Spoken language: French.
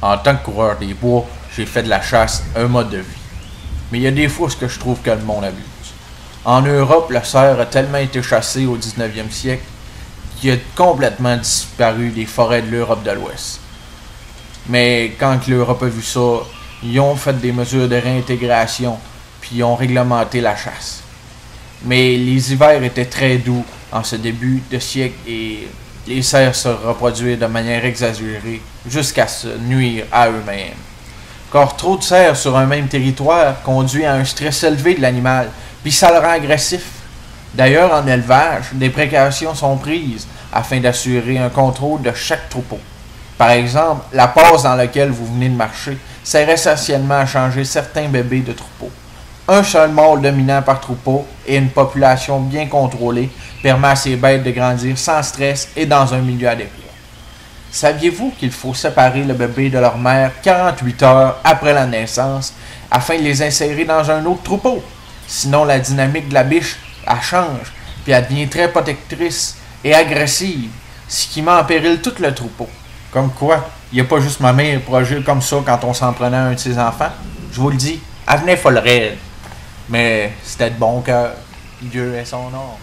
En tant que coureur des bois, j'ai fait de la chasse un mode de vie. Mais il y a des fois ce que je trouve que le monde abuse. En Europe, le cerf a tellement été chassé au 19e siècle qu'il a complètement disparu des forêts de l'Europe de l'Ouest. Mais quand l'Europe a vu ça, ils ont fait des mesures de réintégration, puis ils ont réglementé la chasse. Mais les hivers étaient très doux en ce début de siècle et les cerfs se reproduisent de manière exagérée jusqu'à se nuire à eux-mêmes. Car trop de cerfs sur un même territoire conduit à un stress élevé de l'animal, puis ça le rend agressif. D'ailleurs, en élevage, des précautions sont prises afin d'assurer un contrôle de chaque troupeau. Par exemple, la passe dans laquelle vous venez de marcher sert essentiellement à changer certains bébés de troupeau. Un seul mâle dominant par troupeau et une population bien contrôlée permet à ces bêtes de grandir sans stress et dans un milieu adéquat. Saviez-vous qu'il faut séparer le bébé de leur mère 48 heures après la naissance afin de les insérer dans un autre troupeau? Sinon, la dynamique de la biche elle change, puis elle devient très protectrice et agressive, ce qui met en péril tout le troupeau. Comme quoi, il n'y a pas juste ma mère pour agir comme ça quand on s'en prenait à un de ses enfants. Je vous le dis, elle venait folle raide. Mais c'était de bon cœur. Dieu est son nom.